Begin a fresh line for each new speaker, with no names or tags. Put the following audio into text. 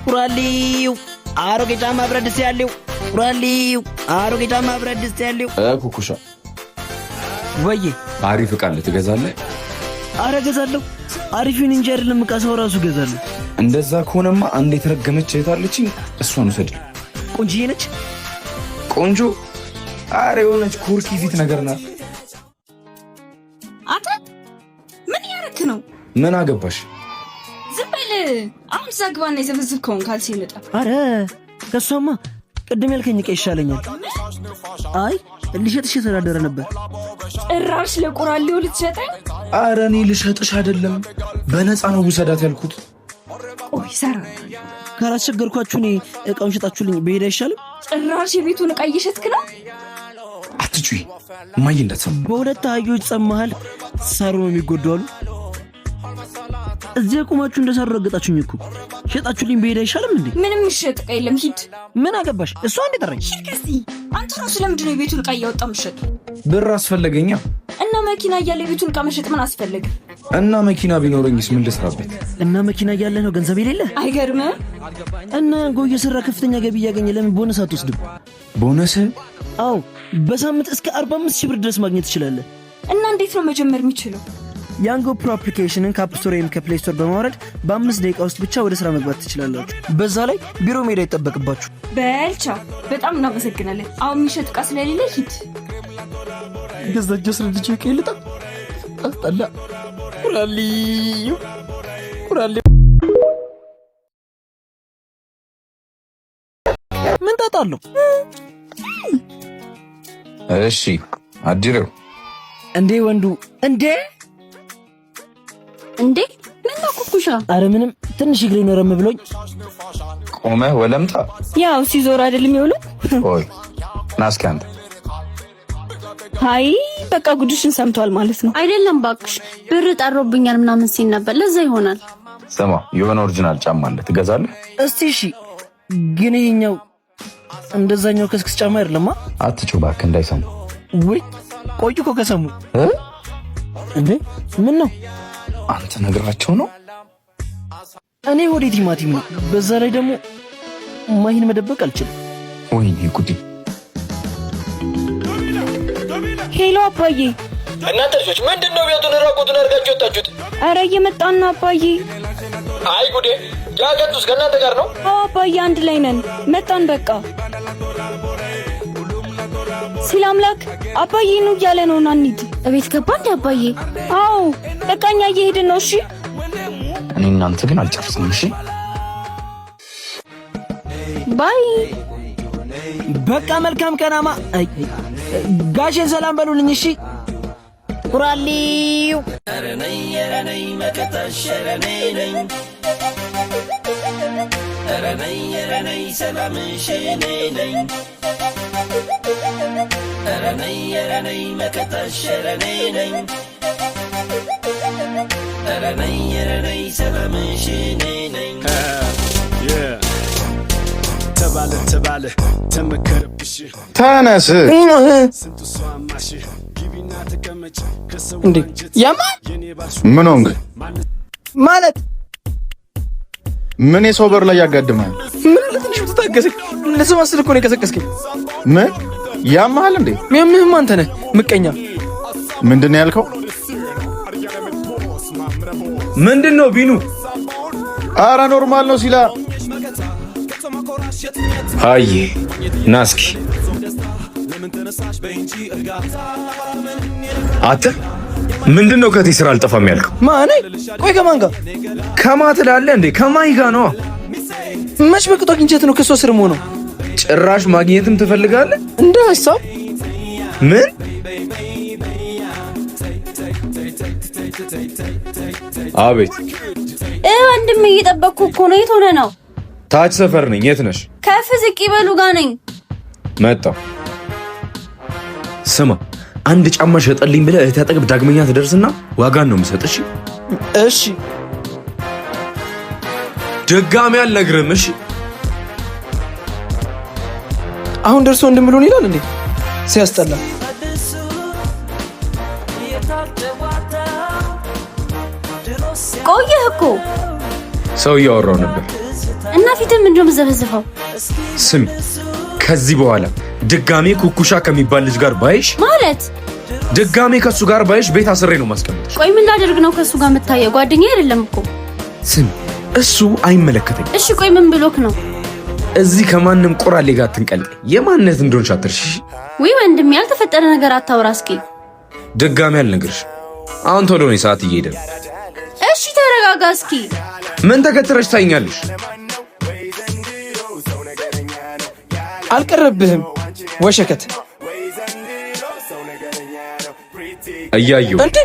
ቁራሊው አሮጌ ጫማ ብረት ድስት ያለው ቁራሊው አሮጌ ጫማ ብረት ድስት ያለው
ኩኩሻ
ወይ
አሪፍ ዕቃ ልትገዛለህ?
አረ ገዛለሁ። አሪፉን እንጂ አይደለም ዕቃ ሰው ራሱ ገዛለሁ።
እንደዛ ከሆነማ አንዴ ተረገመች አይታለችኝ እሷን ወሰድ።
ቆንጆዬ ነች።
ቆንጆ አረ የሆነች ኩርኪ ፊት ነገር ናት።
አታ ምን ያረክ ነው?
ምን አገባሽ?
ዝም በል። አሁን ዘግባና የዘብዝብከውን ካልሲ ይመጣ።
አረ ከሷማ ቅድም ያልከኝ ዕቃ ይሻለኛል። አይ ልሸጥሽ የተዳደረ ነበር።
ጭራሽ ለቁራሌው ልትሸጠኝ?
አረ እኔ ልሸጥሽ አይደለም በነፃ ነው ውሰዳት ያልኩት።
ቆይ ሰራ
ካላስቸገርኳችሁ እኔ ዕቃውን ሸጣችሁልኝ ብሄድ አይሻልም?
ጭራሽ የቤቱን ዕቃ እየሸጥክ ነው?
አትጩይ እማዬ እንዳትሰማ።
በሁለት አህዮች ጸመሃል ሳሩ ነው የሚጎዱ አሉ። እዚህ ቁማችሁ እንደሰሩ ረገጣችሁኝ እኮ። ሸጣችሁልኝ ብሄድ አይሻልም እንዴ?
ምንም ይሸጥ ዕቃ የለም ሂድ።
ምን አገባሽ? እሷ እንዴ ጠራኝ።
ሽከሲ አንተ ራሱ ለምንድን ነው የቤቱን ዕቃ እያወጣ መሸጥ?
ብር አስፈለገኛ።
እና መኪና እያለ የቤቱን ዕቃ መሸጥ ምን አስፈለገ?
እና መኪና ቢኖረኝስ ምን ልስራበት?
እና መኪና እያለ ነው ገንዘብ የሌለ?
አይገርምም?
እና ጎየ ስራ ከፍተኛ ገቢ እያገኘ ለምን ቦነስ አትወስድም?
ቦነስ?
አዎ በሳምንት እስከ 45,000 ብር ድረስ ማግኘት ትችላለህ።
እና እንዴት ነው መጀመር የሚችለው?
ያንጎ ፕሮ አፕሊኬሽንን ከአፕ ስቶር ወይም ከፕሌይ ስቶር በማውረድ በ5 ደቂቃ ውስጥ ብቻ ወደ ስራ መግባት ትችላላችሁ። በዛ ላይ ቢሮ ሜዳ አይጠበቅባችሁ።
በልቻ በጣም እናመሰግናለን። አሁን የሚሸጥ ዕቃ ስለሌለ ሂድ።
ገዛጀ ስልጅ ከይልጣ አስጠላ ቁራሊ ምን ታጣለው?
እሺ አዲረው
እንዴ ወንዱ እንዴ
ምን ነው ኩኩሻ?
አረ ምንም ትንሽ እግሬ ነረም ብሎኝ
ቆመ ወለምታ።
ያው ሲዞር አይደለም ይውሉ።
ኦይ ናስካንት
ሃይ በቃ ጉድሽን ሰምቷል ማለት ነው።
አይደለም ባክሽ ብር ጠሮብኛል ምናምን ሲል ነበር። ለዛ ይሆናል።
ስማ የሆነ ኦሪጂናል ጫማ አለ ትገዛለህ?
እስቲ እሺ ግን ይሄኛው እንደዛኛው ከስክስ ጫማ አይደለማ።
አትጩህ እባክህ እንዳይሰሙ።
ወይ ቆይ እኮ ከሰሙ እንዴ ምን ነው?
አንተ ነግራቸው ነው።
እኔ ወደ ቲማቲም ነው። በዛ ላይ ደግሞ ማይን መደበቅ አልችልም።
ወይኔ ጉዲ።
ሄሎ አባዬ።
እናንተ ልጆች ምንድነው ቤቱን ራቆቱን አድርጋችሁ ወጣችሁት?
አረ እየመጣን ነው አባዬ።
አይ ጉዴ። ጃኬቱስ ከእናንተ ጋር ነው?
አዎ አባዬ አንድ ላይ ነን። መጣን በቃ። ሲላምላክ አባዬ ነው እያለ ነው። ና እንሂድ።
እቤት ገባ እንደ አባዬ?
አዎ በቃ እኛ እየሄድን ነው። እሺ
እኔ እናንተ ግን አልጨርስም። እሺ
ባይ።
በቃ መልካም ቀናማ። ጋሼን ሰላም በሉልኝ። እሺ ቁራሊው ረነይ መከታሸረነይ ረነይ ሰላምሽ ነይ ረነይ መከታሸረነይ ረነይ ሰላምሽ ነይ
ተባለ ተመከረብሽ
ተነስ
ስንቱ ሷማሽ ግቢና ተቀመጭ ከሰው
እንዴ ያማ
ምን ሆንክ
ማለት
ምን የሰው በር ላይ ያጋድማል?
ምን ለትንሽ ተታገሰ ለሰማስል እኮ ነው የቀሰቀስከኝ።
ምን ያማል እንዴ?
ምንም አንተ ነህ ምቀኛ።
ምንድነው ያልከው?
ምንድነው ቢኑ?
አረ ኖርማል ነው ሲላ።
አይ ናስኪ አተ ምንድነው ከቴ ስራ አልጠፋም ያልከው?
ማን? ቆይ ከማን ጋር?
ከማ ትላለህ እንዴ? ከማይ ጋር ነው።
መች በቅቶ አግኝቼት ነው ከሷ ስር ሆኖ?
ጭራሽ ማግኘትም ትፈልጋለህ?
እንደ ሐሳብ
ምን? አቤት
ወንድም እየጠበቅኩ እኮ ነው። የት ሆነ ነው?
ታች ሰፈር ነኝ። የት ነሽ?
ከፍ ዝቅ ይበሉ ጋር ነኝ።
መጣሁ። ስማ አንድ ጫማ ሸጠልኝ ብለህ እህት አጠገብ ዳግመኛ ትደርስና ዋጋን ነው የምሰጥሽ።
እሺ
ድጋሚ አልነግርህም። እሺ
አሁን ደርሶ እንደምሉን ይላል እንዴ? ሲያስጠላ።
ቆየህ እኮ።
ሰው እያወራው ነበር።
እና ፊትም እንደም ዘበዘፈው።
ስሚ ከዚህ በኋላ ድጋሜ ኩኩሻ ከሚባል ልጅ ጋር ባይሽ
ማለት
ድጋሜ ከሱ ጋር ባይሽ ቤት አስሬ ነው ማስቀምጥሽ።
ቆይ ምን ላደርግ ነው ከሱ ጋር መታየው? ጓደኛ አይደለም እኮ።
ስሚ እሱ አይመለከተኝ።
እሺ ቆይ ምን ብሎክ ነው?
እዚህ ከማንም ቆራሌ ጋር ትንቀልጥ የማንነት እንደሆንሽ አትርሺ።
ወይ ወንድም ያልተፈጠረ ነገር አታውራ እስኪ።
ድጋሜ አልነግርሽ። አሁን ቶሎ ነው ሰዓት እየሄደ።
እሺ ተረጋጋ እስኪ።
ምን ተከትረሽ ታይኛለሽ?
አልቀረብህም ወሸከት
እያየሁ
እንዴ